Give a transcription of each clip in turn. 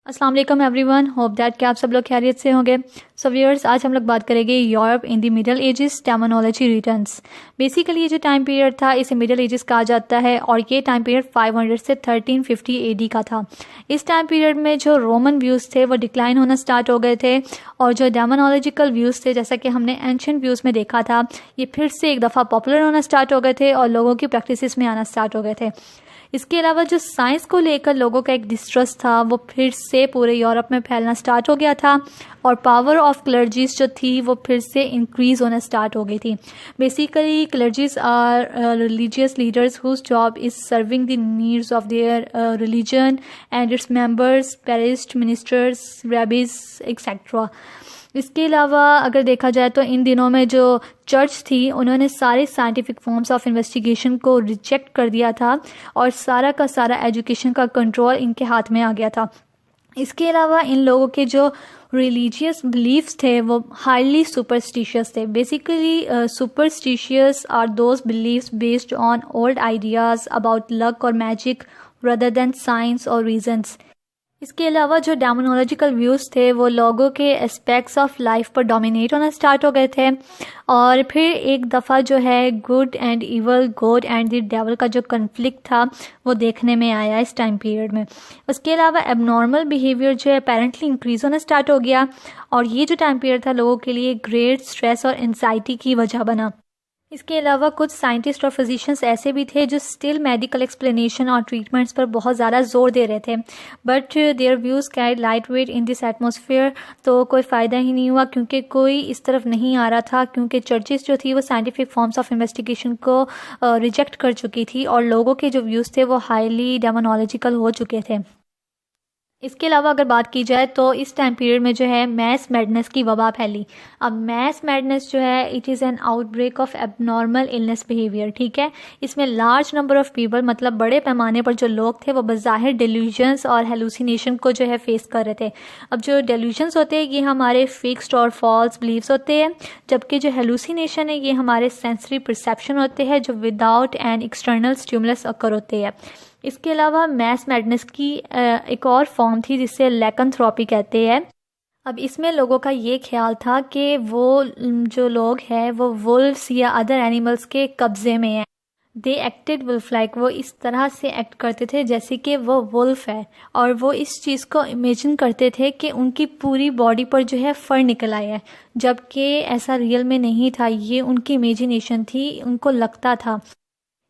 अस्सलाम वालेकुम everyone, hope that कि आप सब लोग खैरियत से होंगे। सो व्यूअर्स, आज हम लोग बात करेंगे Europe in the middle edges terminology returns. Basically ये जो टाइम पीरियड था इसे मिडल एजेस कहा जाता है और ये टाइम पीरियड 500 से 1350 एडी का था। इस टाइम पीरियड में जो रोमन व्यूज़ थे वो डिक्लाइन होना स्टार्ट हो गए थे और जो डेमोनोलॉजिकल व्यूज़ थे, जैसा कि हमने एंशिएंट व्यूज़ में देखा था, ये फिर से एक दफ़ा पॉपुलर होना स्टार्ट हो गए थे और लोगों की प्रैक्टिसेस में आना स्टार्ट हो गए थे। इसके अलावा जो साइंस को लेकर लोगों का एक डिस्ट्रस्ट था वो फिर से पूरे यूरोप में फैलना स्टार्ट हो गया था और पावर ऑफ क्लर्जीज जो थी वो फिर से इंक्रीज होना स्टार्ट हो गई थी। Basically clergies are religious leaders whose job is serving the needs of their religion and its members, priests, ministers, rabbis etcetera. इसके अलावा अगर देखा जाए तो इन दिनों में जो चर्च थी उन्होंने सारे साइंटिफिक फॉर्म्स ऑफ इन्वेस्टिगेशन को रिजेक्ट कर दिया था और सारा का सारा एजुकेशन का कंट्रोल इनके हाथ में आ गया था। इसके अलावा इन लोगों के जो रिलीजियस बिलीफ्स थे वो हाईली सुपरस्टिशियस थे। Basically superstitious are those believes based on old ideas about luck और मैजिक रादर देन साइंस और रीजंस। इसके अलावा जो डेमोनोलॉजिकल व्यूज़ थे वो लोगों के एस्पेक्ट्स ऑफ लाइफ पर डोमिनेट होना स्टार्ट हो गए थे और फिर एक दफ़ा जो है good and evil, god and the devil का जो कन्फ्लिक्ट था वो देखने में आया इस टाइम पीरियड में। उसके अलावा एबनॉर्मल बिहेवियर जो है अपेरेंटली इंक्रीज होना स्टार्ट हो गया और ये जो टाइम पीरियड था लोगों के लिए ग्रेट स्ट्रेस और एंजाइटी की वजह बना। इसके अलावा कुछ साइंटिस्ट और फिजिशियंस ऐसे भी थे जो स्टिल मेडिकल एक्सप्लेनेशन और ट्रीटमेंट्स पर बहुत ज़्यादा जोर दे रहे थे, but their views carried light weight in this atmosphere. तो कोई फ़ायदा ही नहीं हुआ क्योंकि कोई इस तरफ नहीं आ रहा था, क्योंकि चर्चेस जो थी वो साइंटिफिक फॉर्म्स ऑफ इन्वेस्टिगेशन को रिजेक्ट कर चुकी थी और लोगों के जो व्यूज़ थे वो हाईली डेमोनोलॉजिकल हो चुके थे। इसके अलावा अगर बात की जाए तो इस टाइम पीरियड में जो है मैस मैडनेस की वबा फैली। अब मैस मैडनेस जो है it is an outbreak of abnormal illness behaviour, ठीक है। इसमें लार्ज नंबर ऑफ पीपल, मतलब बड़े पैमाने पर जो लोग थे वो बज़ाहिर डेल्यूजन्स और हेलुसिनेशन को जो है फेस कर रहे थे। अब जो डेल्यूजन्स होते हैं ये हमारे फिक्स्ड और फॉल्स बिलीव्स होते हैं, जबकि जो हेलुसिनेशन है ये हमारे सेंसरी परसेप्शन होते हैं जो विदाउट एन एक्सटर्नल स्टिमुलस अकर होते हैं। इसके अलावा मैस मैडनेस की एक और फॉर्म थी जिसे लैकेंथ्रोपी कहते हैं। अब इसमें लोगों का ये ख्याल था कि वो जो लोग हैं वो वुल्व्स या अदर एनिमल्स के कब्जे में हैं। दे एक्टेड वुल्फ लाइक, वो इस तरह से एक्ट करते थे जैसे कि वो वुल्फ है और वो इस चीज़ को इमेजिन करते थे कि उनकी पूरी बॉडी पर जो है फर निकल आया है, जबकि ऐसा रियल में नहीं था, ये उनकी इमेजिनेशन थी, उनको लगता था।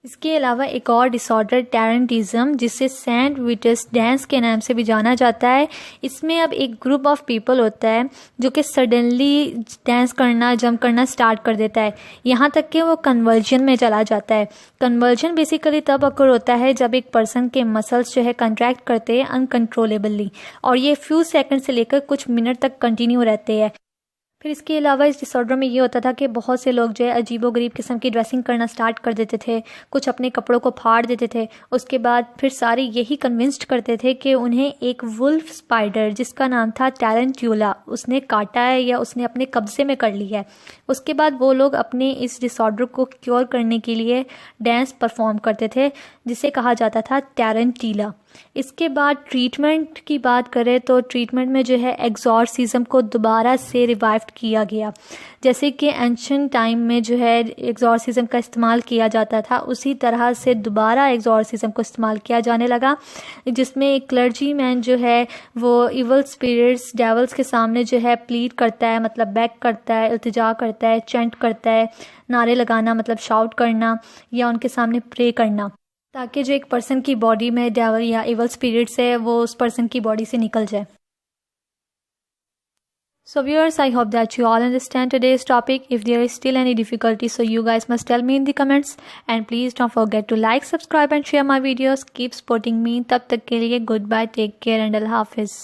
इसके अलावा एक और डिसऑर्डर टैरेंटिज्म, जिसे सेंट विटस डांस के नाम से भी जाना जाता है। इसमें अब एक ग्रुप ऑफ पीपल होता है जो कि सडनली डांस करना, जंप करना स्टार्ट कर देता है, यहाँ तक कि वो कन्वर्जन में चला जाता है। कन्वर्जन बेसिकली तब अकर होता है जब एक पर्सन के मसल्स जो है कंट्रैक्ट करते हैं अनकंट्रोलेबली और ये फ्यू सेकंड से लेकर कुछ मिनट तक कंटिन्यू रहते हैं। फिर इसके अलावा इस डिसऑर्डर में ये होता था कि बहुत से लोग जो है अजीबोगरीब किस्म की ड्रेसिंग करना स्टार्ट कर देते थे, कुछ अपने कपड़ों को फाड़ देते थे। उसके बाद फिर सारे यही कन्विंस्ड करते थे कि उन्हें एक वुल्फ स्पाइडर जिसका नाम था टैरेंट्यूला उसने काटा है या उसने अपने कब्जे में कर लिया है। उसके बाद वो लोग अपने इस डिसऑर्डर को क्योर करने के लिए डांस परफॉर्म करते थे जिसे कहा जाता था टैरेंटीला। इसके बाद ट्रीटमेंट की बात करें तो ट्रीटमेंट में जो है एक्सॉर्सिज्म को दोबारा से रिवाइव किया गया। जैसे कि एंशिएंट टाइम में जो है एक्सॉर्सिज्म का इस्तेमाल किया जाता था, उसी तरह से दोबारा एक्सॉर्सिज्म को इस्तेमाल किया जाने लगा, जिसमें एक क्लर्जी मैन जो है वो इवल स्पिरिट्स, डेवल्स के सामने जो है प्लीड करता है, मतलब बैक करता है, इल्तिजा करता है, चैंट करता है, नारे लगाना मतलब शाउट करना या उनके सामने प्रे करना, ताकि जो एक पर्सन की बॉडी में डेविल या इवल स्पिरिट्स है वो उस पर्सन की बॉडी से निकल जाए। So viewers, I hope that you all understand today's topic. If there is still any difficulty, so you guys must tell me in the comments. And please don't forget to like, subscribe and share my videos. Keep supporting me. तब तक के लिए goodbye, take care and Allah Hafiz.